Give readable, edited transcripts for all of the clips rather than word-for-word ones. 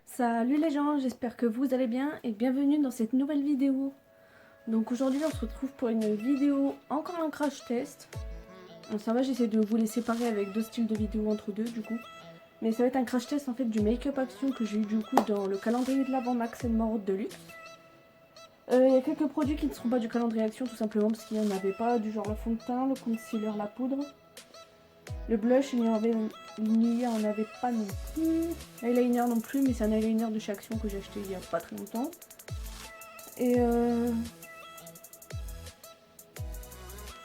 Salut les gens, j'espère que vous allez bien et bienvenue dans cette nouvelle vidéo. Donc aujourd'hui on se retrouve pour une vidéo encore un crash test. Bon, ça va, j'essaie de vous les séparer avec deux styles de vidéos entre deux du coup. Mais ça va être un crash test en fait du make-up action que j'ai eu du coup dans le calendrier de l'Avent Max More de luxe. Il y a quelques produits qui ne seront pas du calendrier action tout simplement parce qu'il n'y en avait pas, du genre le fond de teint, le concealer, la poudre. Le blush, il n'y en avait pas non plus. L'eyeliner non plus, mais c'est un eyeliner de chez Action que j'ai acheté il y a pas très longtemps. Et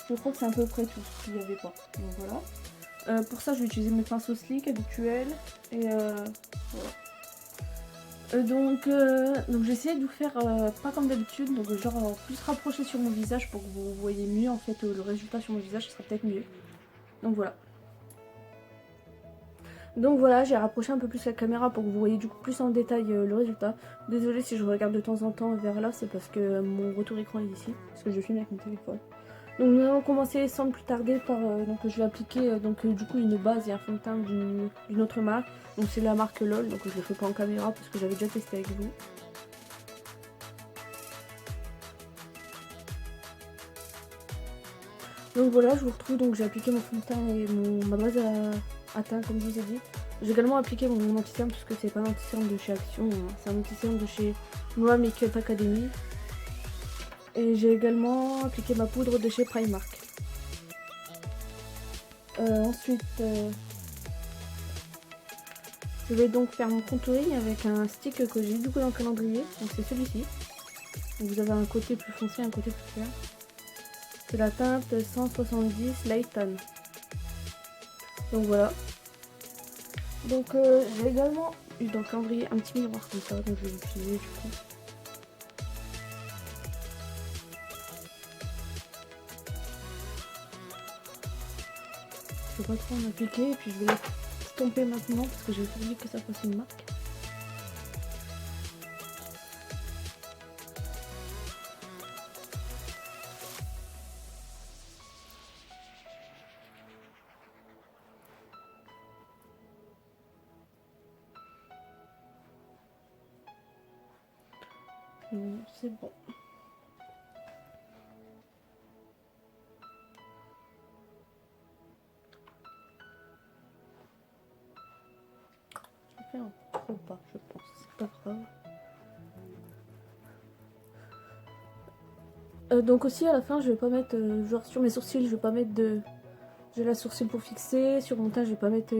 je crois que c'est à peu près tout ce qu'il n'y avait pas. Donc voilà. Pour ça, je vais utiliser mes pinceaux slick habituels. Et voilà. Donc j'ai essayé de vous faire pas comme d'habitude, donc genre plus rapproché sur mon visage pour que vous voyez mieux en fait le résultat sur mon visage, ce sera peut-être mieux. Donc voilà. Donc voilà, j'ai rapproché un peu plus la caméra pour que vous voyez du coup plus en détail le résultat. Désolée si je regarde de temps en temps vers là, c'est parce que mon retour écran est ici, parce que je filme avec mon téléphone. Donc nous allons commencer sans plus tarder par, donc je vais appliquer du coup une base et un fond de teint d'une autre marque. Donc c'est la marque LOL, donc je le fais pas en caméra parce que j'avais déjà testé avec vous. Donc voilà, je vous retrouve, donc j'ai appliqué mon fond de teint et ma base à teint comme je vous ai dit. J'ai également appliqué mon anti-cerne parce que c'est pas un anti-cerne de chez Action, hein. C'est un anti-cerne de chez Noa Makeup Academy. Et j'ai également appliqué ma poudre de chez Primark. Ensuite, je vais donc faire mon contouring avec un stick que j'ai du coup dans le calendrier. Donc c'est celui-ci. Vous avez un côté plus foncé et un côté plus clair. C'est la teinte 170 Light Tan. Donc voilà. Donc j'ai également eu dans le calendrier un petit miroir comme ça, donc je vais l'utiliser du coup. Je vais pas trop en appliquer et puis je vais l'estomper maintenant parce que j'ai envie que ça fasse une marque. C'est bon. Je vais faire un trop pas, je pense. C'est pas grave. Donc aussi à la fin je vais pas mettre genre sur mes sourcils je vais pas mettre de j'ai la sourcil pour fixer, sur mon teint je vais pas mettre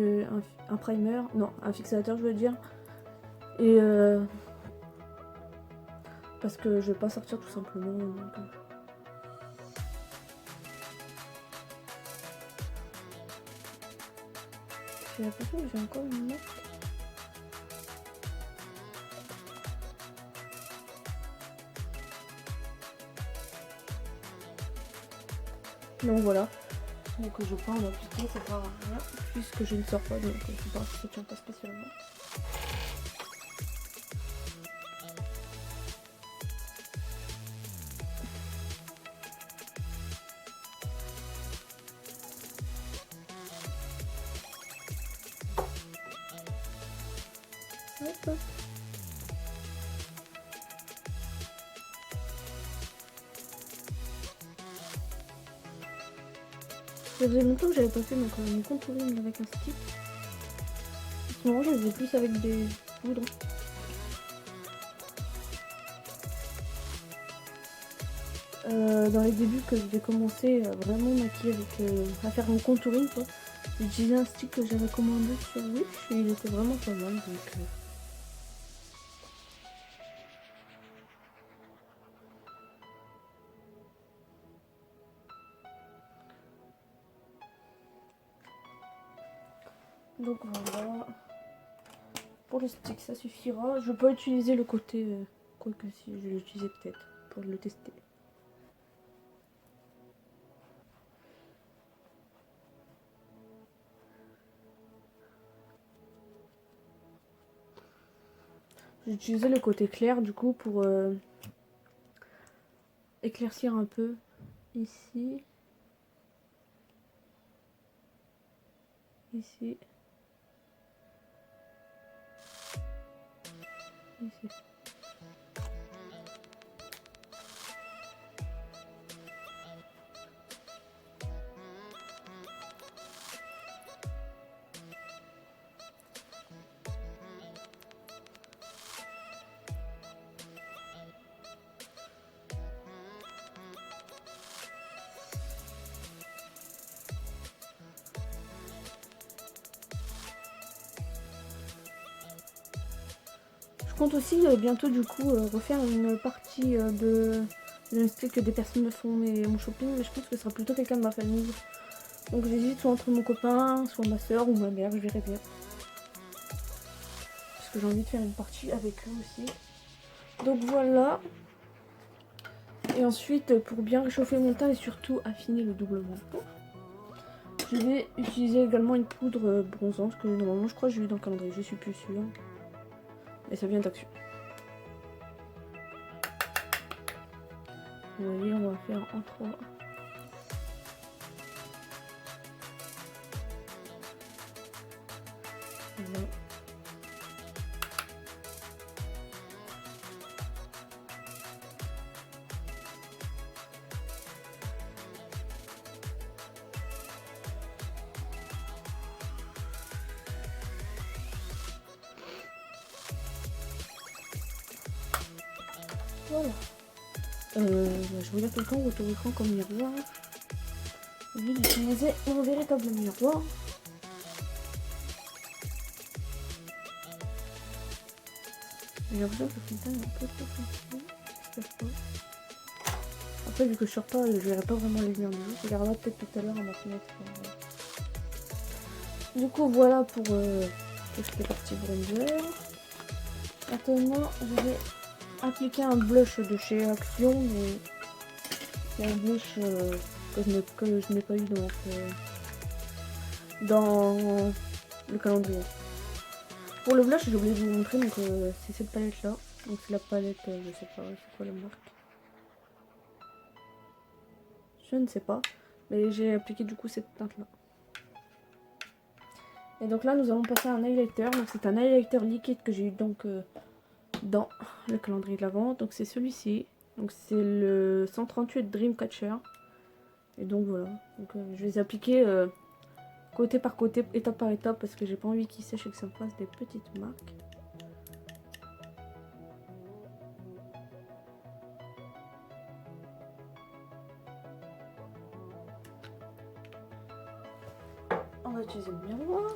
un primer, non un fixateur je veux dire, et parce que je vais pas sortir tout simplement donc, j'ai l'impression que j'ai encore une marque. Donc voilà, donc je vais pas en appliquer, ça sert à rien puisque je ne sors pas donc je sais pas si ça tient pas spécialement. Hop. Ça faisait longtemps que j'avais pas fait mon contouring avec un stick. En ce moment je le faisais plus avec des poudres. Dans les débuts que j'ai commencé à vraiment maquiller à faire mon contouring quoi, j'ai utilisé un stick que j'avais commandé sur Wish et il était vraiment pas mal donc voilà. Pour le stick ça suffira. Je peux utiliser le côté, quoique si je vais l'utiliser peut-être pour le tester. J'ai utilisé le côté clair du coup pour éclaircir un peu ici. ici, ici. Je compte aussi bientôt du coup refaire une partie de que des personnes me font mon shopping, mais je pense que ce sera plutôt quelqu'un de ma famille. Donc j'hésite soit entre mon copain, soit ma soeur ou ma mère, je verrai bien. Parce que j'ai envie de faire une partie avec eux aussi. Donc voilà. Et ensuite, pour bien réchauffer mon teint et surtout affiner le double menton, je vais utiliser également une poudre bronzante que normalement je crois que j'ai eu dans le calendrier, je suis plus sûre. Et ça vient d'Action. Vous voyez, on va faire en 3. Voilà. Voilà. Je regarde tout le temps votre écran comme miroir. Au lieu d'utiliser mon véritable miroir. J'ai l'impression que le teint est un peu trop foncé. J'espère pas. Après, vu que je sors pas, je verrai pas vraiment les lumières du jour. Je regarderai peut-être tout à l'heure à ma fenêtre. Du coup, voilà pour tout ce qui est partie bronzer. Maintenant, je vais appliquer un blush de chez Action, mais c'est un blush que je n'ai pas eu dans le calendrier. Pour le blush, j'ai oublié de vous montrer, donc c'est cette palette là. Donc c'est la palette, je sais pas, c'est quoi la marque? Je ne sais pas, mais j'ai appliqué du coup cette teinte là. Et donc là, nous allons passer à un highlighter. Donc c'est un highlighter liquide que j'ai eu donc dans le calendrier de l'Avent. Donc c'est celui-ci. Donc c'est le 138 Dreamcatcher. Et donc voilà. Donc je vais les appliquer côté par côté, étape par étape, parce que j'ai pas envie qu'ils sèchent et que ça me fasse des petites marques. On va utiliser le miroir.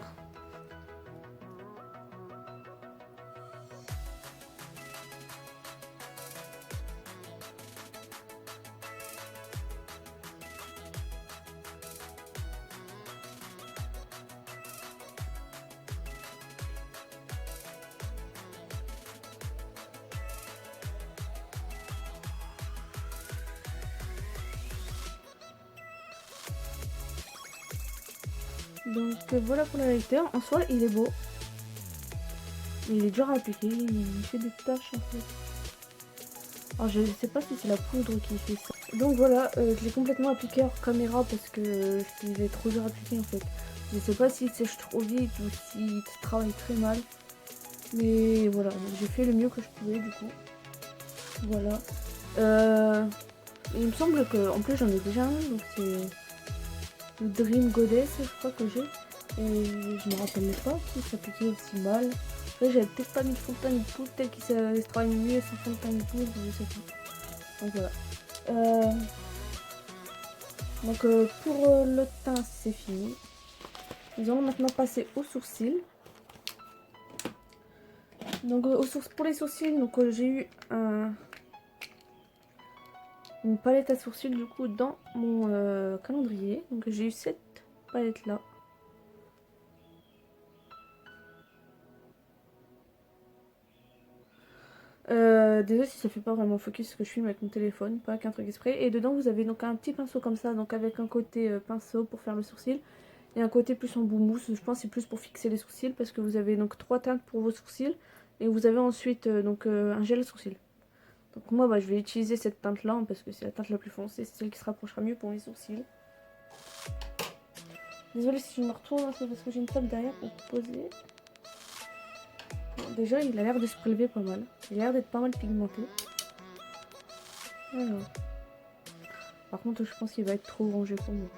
Donc voilà pour l'highlighter. En soi, il est beau. Mais il est dur à appliquer. Il fait des taches en fait. Alors je sais pas si c'est la poudre qui fait ça. Donc voilà, je l'ai complètement appliqué hors caméra parce que il est trop dur à appliquer en fait. Je sais pas s'il sèche trop vite ou s'il travaille très mal. Mais voilà, j'ai fait le mieux que je pouvais du coup. Voilà. Il me semble que en plus j'en ai déjà un, donc c'est le Dream Goddess, je crois que j'ai. Et je me rappelle pas qu'il s'appliquait aussi mal. Après j'avais peut-être pas mis de fond de teint ni de poudre, peut-être qu'il se travaille mieux sans fond de teint ni de poudre, je sais pas. Donc voilà. Donc pour le teint c'est fini. Nous allons maintenant passer aux sourcils. Donc pour les sourcils, donc j'ai eu une palette à sourcils du coup dans mon calendrier. Donc j'ai eu cette palette là. Désolé si ça fait pas vraiment focus ce que je filme avec mon téléphone, pas qu'un truc exprès. Et dedans vous avez donc un petit pinceau comme ça, donc avec un côté pinceau pour faire le sourcil et un côté plus en bout mousse. Je pense que c'est plus pour fixer les sourcils parce que vous avez donc 3 teintes pour vos sourcils et vous avez ensuite un gel sourcil. Donc moi je vais utiliser cette teinte là parce que c'est la teinte la plus foncée, c'est celle qui se rapprochera mieux pour mes sourcils. Désolée si je me retourne, hein, c'est parce que j'ai une table derrière pour poser. Bon, déjà, il a l'air de se prélever pas mal. Il a l'air d'être pas mal pigmenté. Alors. Par contre, je pense qu'il va être trop rangé pour moi.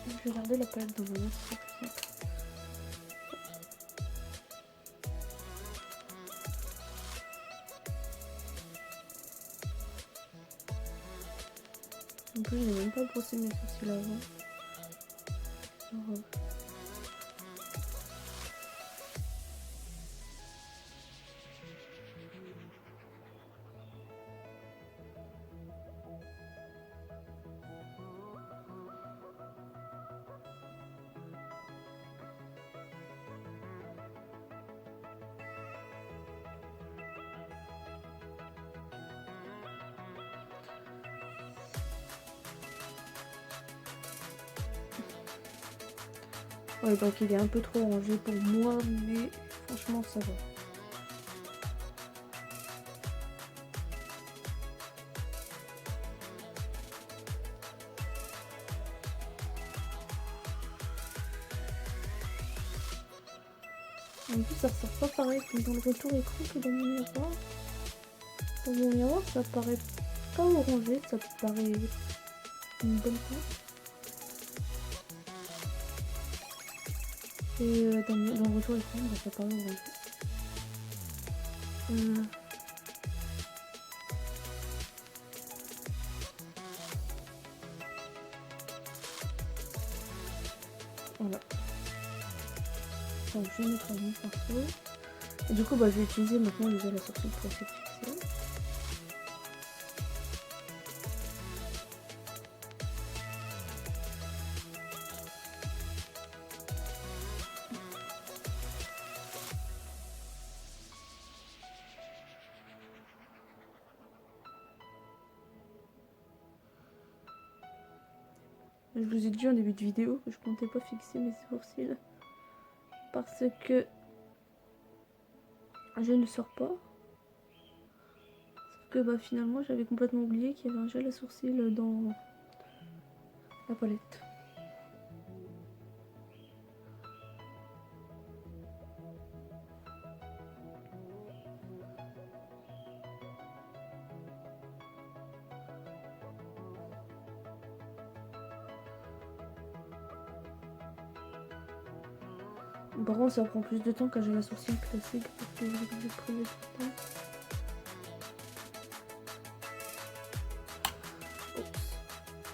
Je vais garder la palette dans mon main. En plus, j'ai même pas brossé mes sourcils avant. Alors, ouais, donc il est un peu trop rangé pour moi, mais franchement, ça va. En plus, ça ressort pas pareil que dans le retour écran que dans mon miroir. Dans mon miroir, ça paraît pas orangé, ça paraît une bonne teinte. Et dans le retour écran, bah, ça paraît orangé. Voilà. Donc je vais mettre mon pinceau. Et du coup, bah, je vais utiliser maintenant déjà la sourcil pour essayer de fixer. Je vous ai dit en début de vidéo que je comptais pas fixer mes sourcils parce que je ne sors pas. Sauf que bah, finalement j'avais complètement oublié qu'il y avait un gel à sourcils dans la palette. Par contre, ça prend plus de temps quand j'ai la sourcil classique parce que je prenais tout le temps. Oups.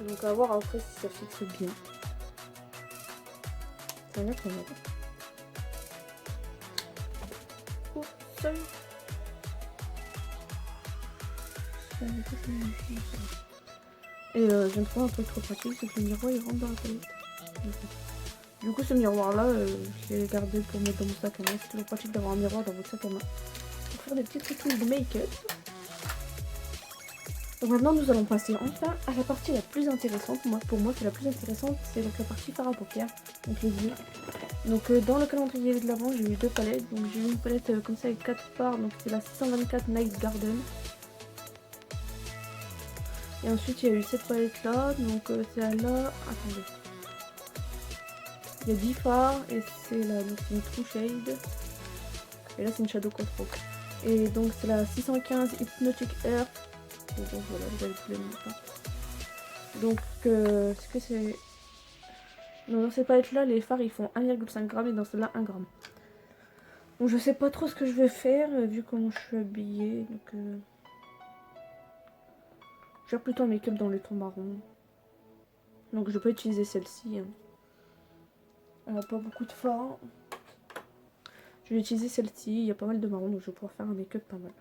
Donc à voir après si ça fixe bien. Ça va quand même. Oups. Et je viens de trouver un truc trop pratique, c'est que le miroir il rentre dans la palette. Du coup, ce miroir-là, je l'ai gardé pour mettre dans mon sac à main. C'est toujours pratique d'avoir un miroir dans votre sac à main. Pour faire des petites routines de make-up. Donc maintenant, nous allons passer enfin à la partie la plus intéressante. Pour moi, c'est la plus intéressante. C'est donc la partie fard à paupières. Donc les yeux. Donc dans le calendrier de l'avant, j'ai eu deux palettes. Donc j'ai eu une palette comme ça avec 4 fards. Donc c'est la 624 Night Garden. Et ensuite, il y a eu cette palette-là. Donc celle-là... Attendez. Il y a 10 fards et c'est une True Shade. Et là c'est une Shadow Control. Et donc c'est la 615 Hypnotic Air. Et donc voilà, vous avez tous les montants. Donc ce que c'est... Dans cette palette là, les fards ils font 1,5 g et dans celle-là 1 g. Donc je sais pas trop ce que je vais faire vu comment je suis habillée. Donc je vais plutôt un make-up dans le ton marron. Donc je vais pas utiliser celle-ci. Hein. Elle n'a pas beaucoup de fard. Je vais utiliser celle-ci. Il y a pas mal de marron, donc je vais pouvoir faire un make-up pas mal.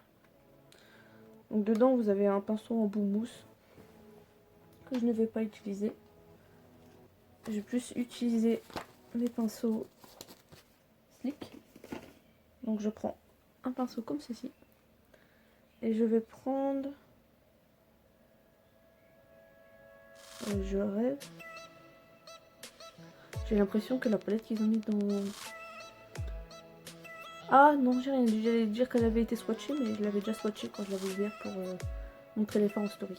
Donc dedans, vous avez un pinceau en bout mousse que je ne vais pas utiliser. Je vais plus utiliser mes pinceaux slick. Donc je prends un pinceau comme ceci. Et je vais prendre... je rêve. J'ai l'impression que la palette qu'ils ont mis dans... Ah non, j'ai rien dit. J'allais dire qu'elle avait été swatchée, mais je l'avais déjà swatchée quand je l'avais ouvert pour montrer l'effet en story.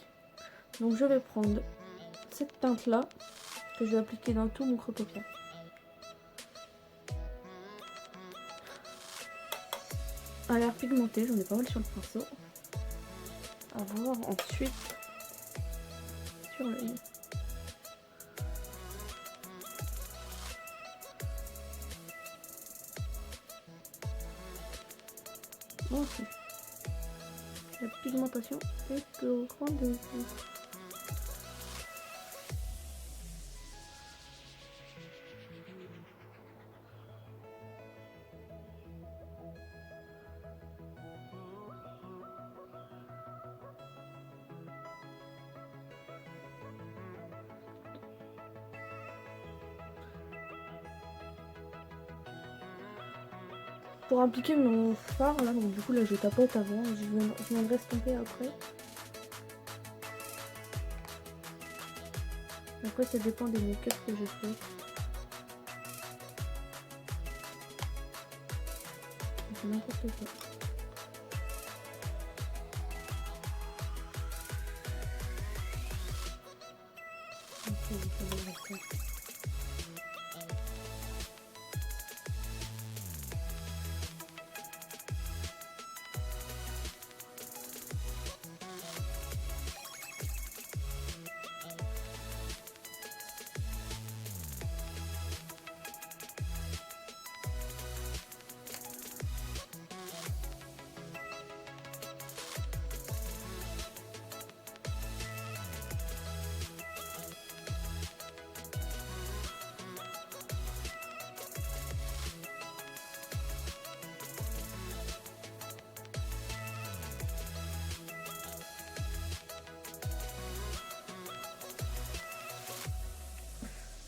Donc je vais prendre cette teinte là que je vais appliquer dans tout mon creux paupière. Elle a l'air pigmentée, j'en ai pas mal sur le pinceau. À voir ensuite sur l'œil. Bon, ok. La pigmentation est au rendez-vous. Pour appliquer mon fard là, donc du coup là je tapote avant, je viendrai estomper après. Après ça dépend des make-up que je fais. C'est n'importe quoi.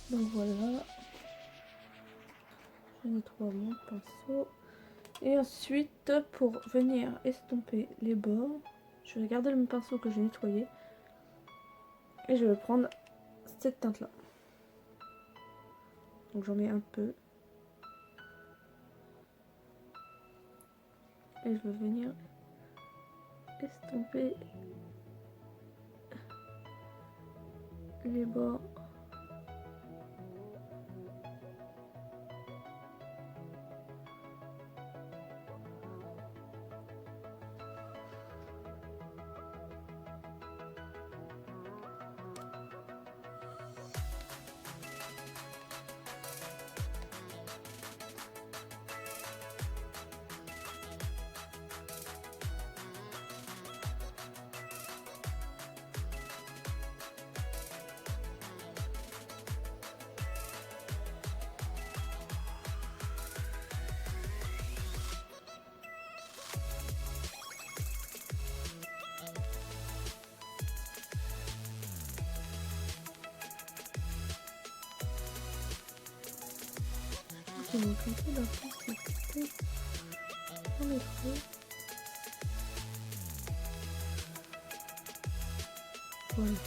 Donc voilà, je nettoie mon pinceau. Et ensuite, pour venir estomper les bords, je vais garder le même pinceau que j'ai nettoyé. Et je vais prendre cette teinte là. Donc j'en mets un peu. Et je vais venir estomper les bords. Je vais monter un peu d'intensité dans les traits. Voilà.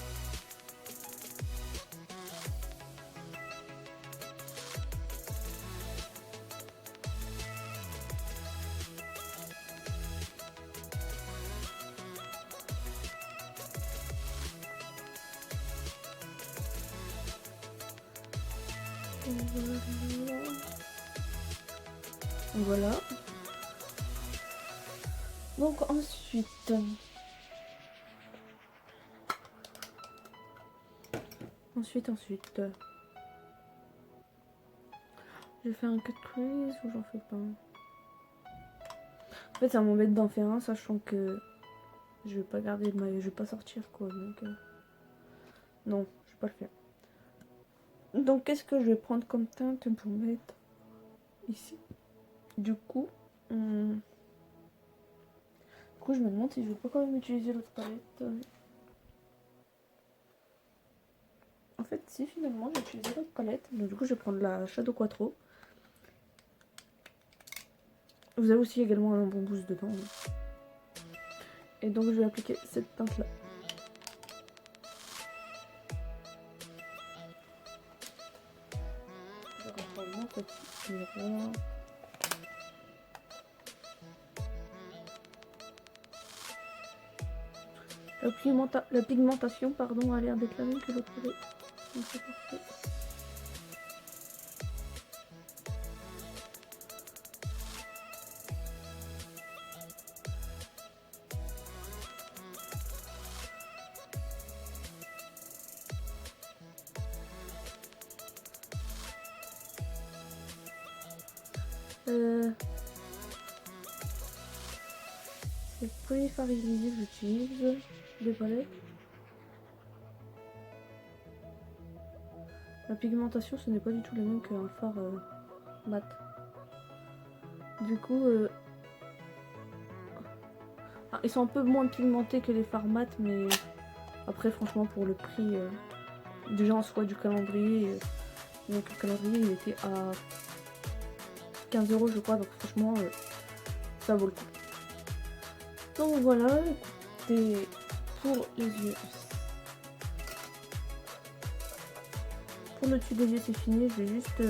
Voilà. Donc ensuite, je fais un cut crease ou j'en fais pas. En fait, ça m'embête d'en faire un, sachant que je vais pas garder le maillot, je vais pas sortir quoi. Donc non, je vais pas le faire. Donc qu'est-ce que je vais prendre comme teinte pour mettre ici? Du coup, je me demande si je vais pas quand même utiliser l'autre palette. En fait, si finalement j'ai utilisé l'autre palette, donc du coup je vais prendre la Shadow Quattro. Vous avez aussi également un bon boost dedans. Et donc je vais appliquer cette teinte là. Je reprends mon petit miroir. La pigmentation pardon, a l'air d'être la même que l'autre côté. Donc c'est parfait. C'est le premier fard illuminier que j'utilise des palettes. La pigmentation ce n'est pas du tout la même qu'un fard mat. Du coup, ils sont un peu moins pigmentés que les fards mat, mais après franchement pour le prix, déjà en soi du calendrier, donc le calendrier il était à 15 € je crois, donc franchement ça vaut le coup. Donc voilà, écoutez, pour les yeux. Pour le dessus des yeux c'est fini, je vais juste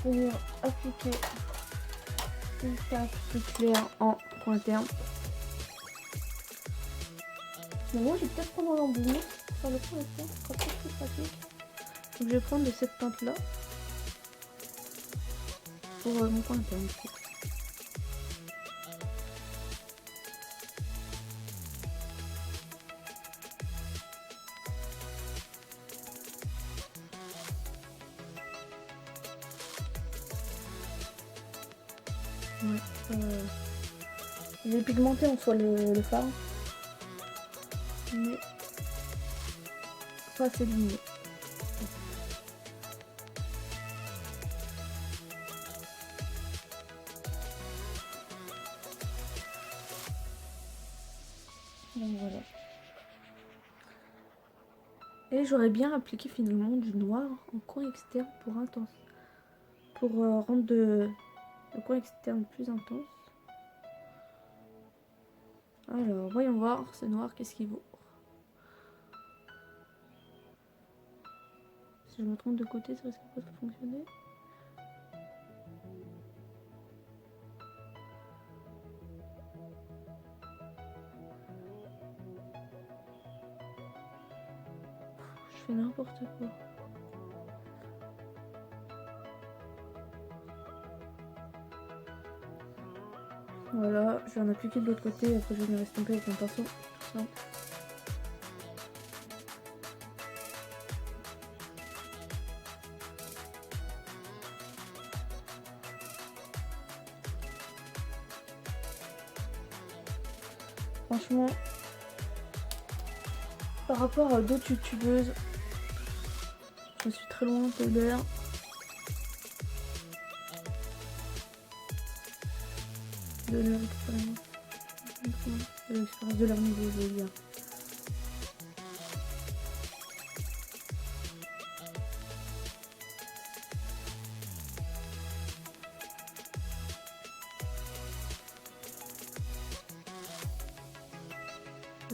venir appliquer une teinte plus claire en point terme. Mais moi je vais peut-être prendre un embout, sur le point terme, ce sera peut-être plus pratique. Donc je vais prendre de cette teinte là pour mon point terme. Ouais, il est pigmenté en soi le fard, mais pas assez lumineux. Donc voilà. Et j'aurais bien appliqué finalement du noir en coin externe pour rendre le coin externe plus intense. Alors voyons voir ce noir qu'est-ce qu'il vaut. Si je me trompe de côté, ça risque pas de fonctionner. Je fais n'importe quoi. Voilà, je vais en appliquer de l'autre côté, après je vais venir estomper avec un pinceau. Non. Franchement, par rapport à d'autres youtubeuses, je suis très loin de l'air. De leur expérience. De l'expérience de leur niveau, je veux dire.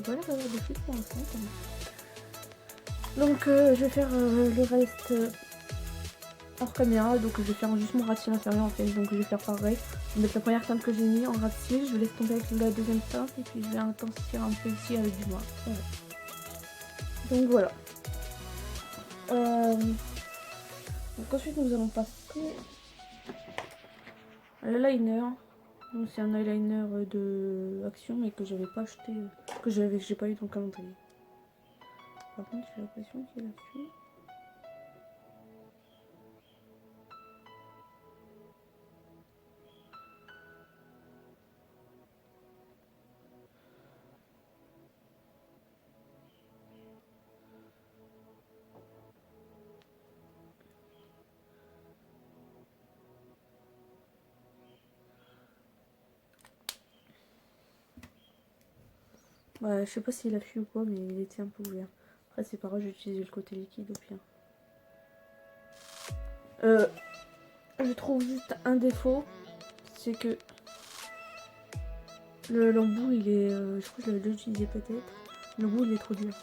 Voilà, ça va de suite pour l'instant. Donc je vais faire le reste hors caméra, donc je vais faire juste mon ras-de-cils inférieur en fait, donc je vais faire pareil. Je vais mettre la première teinte que j'ai mis en ras-de-cils, je laisse tomber avec la deuxième teinte et puis je vais intensifier un peu ici avec du noir. Voilà. Donc voilà. Donc ensuite nous allons passer à l'eyeliner. Donc c'est un eyeliner de Action mais que j'avais pas acheté, que j'ai pas eu dans le calendrier. Par contre j'ai l'impression qu'il a fui. Ouais, je sais pas s'il a fui ou quoi, mais il était un peu ouvert. Après, c'est pareil, j'ai utilisé le côté liquide au pire. Je trouve juste un défaut, c'est que l'embout, il est. Je crois que je l'avais déjà utilisé peut-être. L'embout, il est trop dur.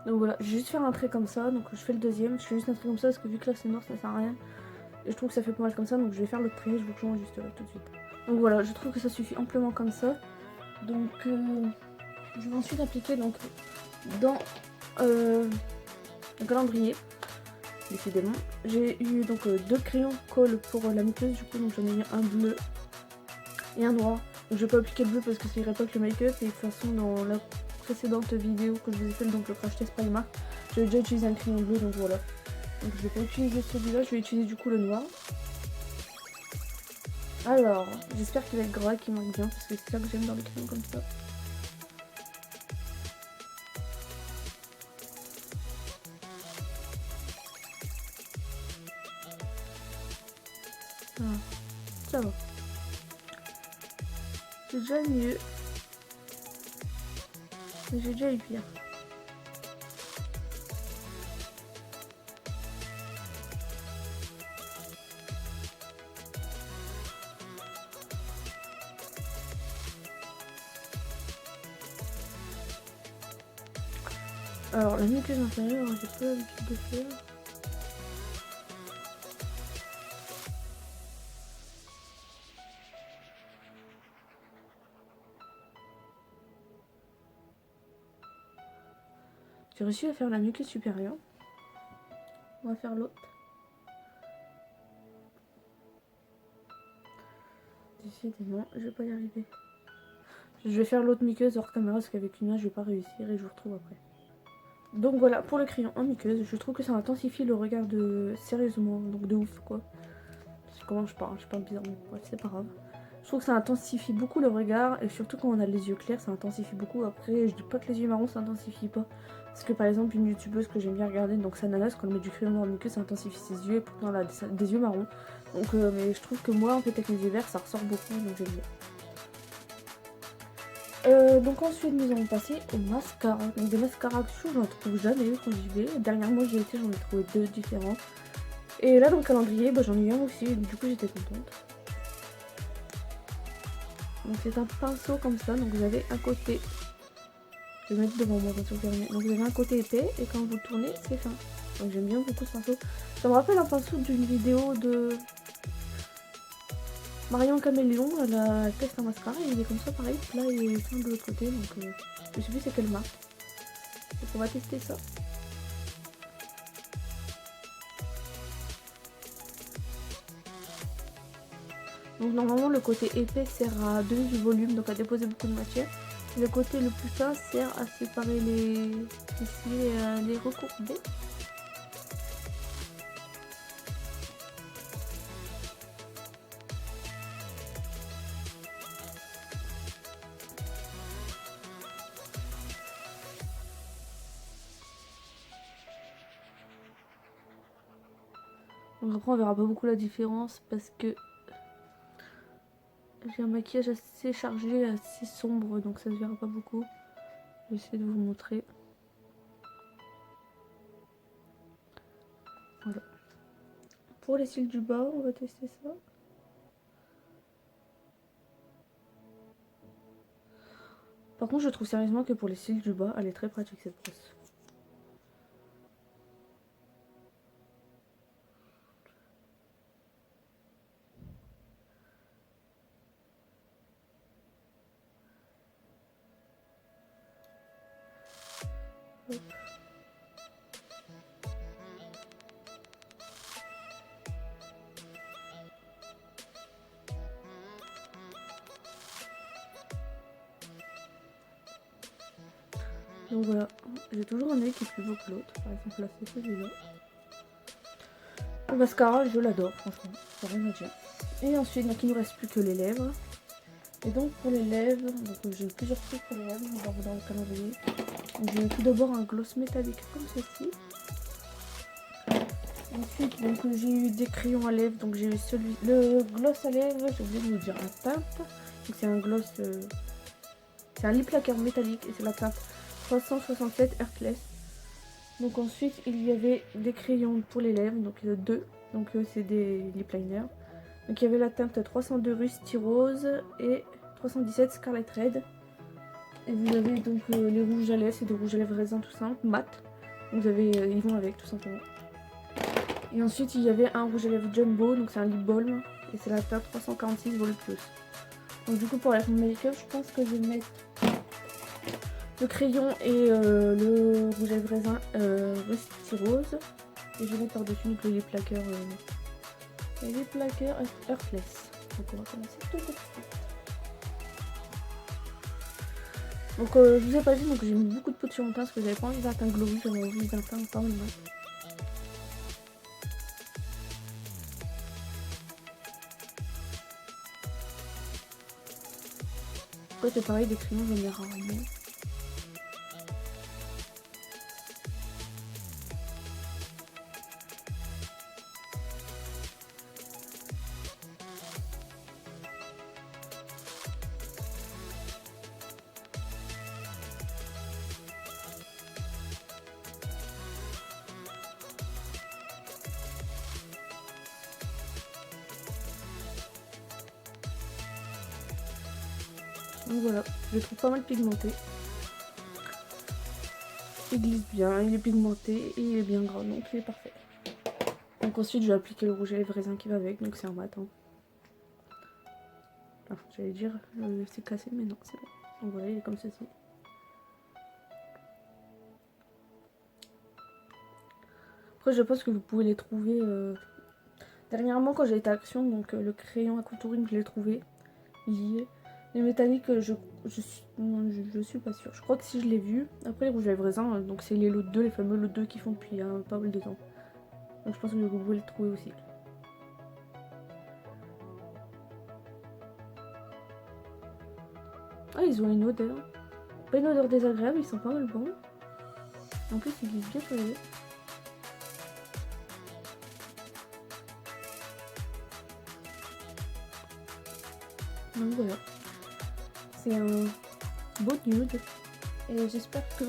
Donc voilà, je vais juste faire un trait comme ça, donc je fais le deuxième, je fais juste un trait comme ça parce que vu que là c'est noir ça sert à rien. Et je trouve que ça fait pas mal comme ça, donc je vais faire l'autre trait, je vous enregistrerai tout de suite. Donc voilà, je trouve que ça suffit amplement comme ça. Donc je vais ensuite appliquer donc dans le calendrier. Décidément, j'ai eu donc deux crayons colle pour la muqueuse, du coup donc j'en ai eu un bleu et un noir. Donc je vais pas appliquer le bleu parce que ça irait pas avec le make-up, et de toute façon dans la précédente vidéo que je vous ai fait, donc le crash test Primark, j'avais déjà utilisé un crayon bleu, donc voilà. Donc je vais pas utiliser celui-là, je vais utiliser du coup le noir. Alors, j'espère qu'il va être gras et qu'il marque bien, parce que c'est ça que j'aime dans les crayons comme ça. Ah, ça va. C'est déjà mieux. Mais j'ai déjà eu pire. Alors la muqueuse inférieure, j'ai pas l'habitude de faire. J'ai réussi à faire la muqueuse supérieure. On va faire l'autre. Décidément, je vais pas y arriver. Je vais faire l'autre muqueuse hors caméra parce qu'avec une main je vais pas réussir et je vous retrouve après. Donc voilà, pour le crayon en muqueuse, je trouve que ça intensifie le regard de... sérieusement, donc de ouf quoi. Je sais comment je parle bizarrement, bref c'est pas grave. Je trouve que ça intensifie beaucoup le regard, et surtout quand on a les yeux clairs ça intensifie beaucoup. Après je dis pas que les yeux marrons ça intensifie pas. Parce que par exemple une youtubeuse que j'aime bien regarder, donc Sananas, quand elle met du crayon dans le muqueuse ça intensifie ses yeux, et pourtant elle a des yeux marrons. Donc mais je trouve que moi en fait avec mes yeux verts ça ressort beaucoup, donc j'aime bien. Donc ensuite nous allons passer au mascara. Donc des mascaras que je n'en trouve jamais quand j'y vais. Dernièrement j'y étais, j'en ai trouvé deux différents. Et là dans le calendrier j'en ai eu un aussi, du coup j'étais contente. Donc c'est un pinceau comme ça, donc vous avez un côté, je vais mettre devant moi quand vous fermez. Donc vous avez un côté épais et quand vous le tournez c'est fin. Donc j'aime bien beaucoup ce pinceau. Ça me rappelle un pinceau d'une vidéo de Marion Caméléon, elle teste un mascara et il est comme ça pareil, là il est fin de l'autre côté, donc je sais plus c'est quelle marque. Donc on va tester ça. Donc normalement le côté épais sert à donner du volume, donc à déposer beaucoup de matière. Et le côté le plus fin sert à séparer les cils et à les recourber. Donc après on verra pas beaucoup la différence parce que j'ai un maquillage assez chargé, assez sombre, donc ça se verra pas beaucoup. Je vais essayer de vous montrer. Voilà. Pour les cils du bas, on va tester ça. Par contre, je trouve sérieusement que pour les cils du bas, elle est très pratique cette brosse. Hop. Donc voilà, j'ai toujours un œil qui est plus beau que l'autre. Par exemple là c'est celui-là. Le mascara, je l'adore franchement, ça rien à dire. Et ensuite, donc il ne nous reste plus que les lèvres. Et donc pour les lèvres, j'ai plusieurs trucs pour les lèvres, on va voir dans le calendrier. J'ai tout d'abord un gloss métallique comme ceci. Ensuite, donc j'ai eu des crayons à lèvres, donc j'ai eu le gloss à lèvres, j'ai oublié de vous dire la teinte. Donc c'est un gloss, c'est un lip lacquer métallique et c'est la teinte 367 Earthless. Donc ensuite il y avait des crayons pour les lèvres, donc il y en a deux, donc c'est des lip liners. Donc il y avait la teinte 302 Rusty Rose et 317 Scarlet Red. Et vous avez donc les rouges à lèvres, c'est des rouges à lèvres raisin tout simple, mat. Donc ils vont avec tout simplement. Et ensuite il y avait un rouge à lèvres Jumbo, donc c'est un lip balm. Et c'est la teinte 346 Vol Plus. Donc du coup pour la make-up, je pense que je vais mettre le crayon et le rouge à lèvres raisin Rusty Rose. Et je vais mettre par-dessus donc les plaqueurs Earthless. Donc on va commencer tout de suite. Donc je vous ai pas dit, donc j'ai mis beaucoup de poudre sur mon teint parce que j'avais pas envie d'un teint glowy, j'avais envie d'un teint pas mal. Après c'est pareil, des crayons j'en ai rarement. Donc voilà, je le trouve pas mal pigmenté. Il glisse bien, il est pigmenté et il est bien gras, donc il est parfait. Donc ensuite je vais appliquer le rouge à lèvres raisin qui va avec, donc c'est un mat. Hein. Enfin, j'allais dire c'est cassé, mais non, c'est bon. Donc voilà, il est comme ceci. Après je pense que vous pouvez les trouver dernièrement quand j'ai été à Action, donc le crayon à contouring je l'ai trouvé. Il y est. Les métalliques, je suis pas sûre. Je crois que si je l'ai vu. Après les rouges à lèvres raisin, donc c'est les lot 2, les fameux lot 2 qui font depuis pas mal de temps. Donc je pense que vous pouvez le trouver aussi. Ah, ils ont une odeur. Pas une odeur désagréable, ils sont pas mal bons. En plus ils glissent bien sur les yeux. Donc voilà. C'est un beau nude et j'espère que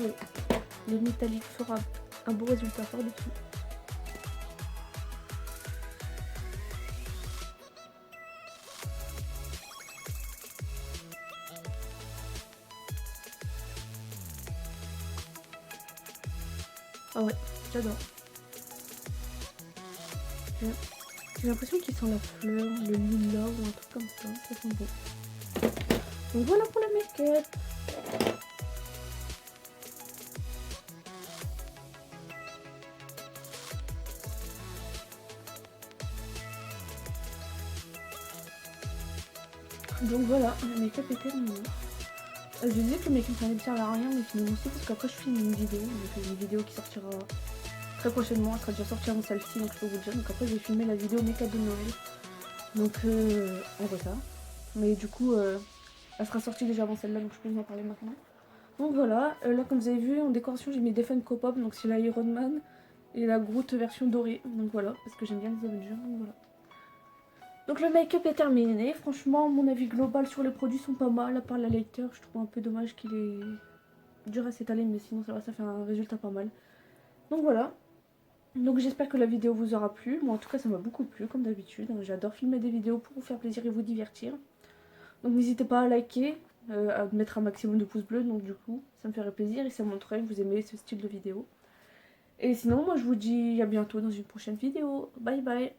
le métallique fera un beau résultat par-dessus. Ah ouais, j'adore. J'ai l'impression qu'il sent la fleur, le lilas ou un truc comme ça, ça sent bon. Donc voilà pour le make-up. Donc voilà, le make-up est terminé. Je disais que le make-up ça ne servait à rien, mais finalement aussi parce qu'après je filme une vidéo. Donc une vidéo qui sortira très prochainement, elle sera déjà sortie avant celle-ci, donc je peux vous dire. Donc après j'ai filmé la vidéo make-up de Noël. Donc en retard. Mais du coup elle sera sortie déjà avant celle-là, donc je peux vous en parler maintenant. Donc voilà, là comme vous avez vu en décoration j'ai mis des Funko Pop, donc c'est la Iron Man et la Groot version dorée. Donc voilà, parce que j'aime bien les Avengers, donc voilà. Donc le make-up est terminé, franchement mon avis global sur les produits sont pas mal, à part la lighter, je trouve un peu dommage qu'il est dur à s'étaler, mais sinon ça va, ça fait un résultat pas mal. Donc voilà, donc j'espère que la vidéo vous aura plu, moi en tout cas ça m'a beaucoup plu comme d'habitude, j'adore filmer des vidéos pour vous faire plaisir et vous divertir. Donc n'hésitez pas à liker, à mettre un maximum de pouces bleus, donc du coup ça me ferait plaisir et ça montrerait que vous aimez ce style de vidéo. Et sinon moi je vous dis à bientôt dans une prochaine vidéo, bye bye.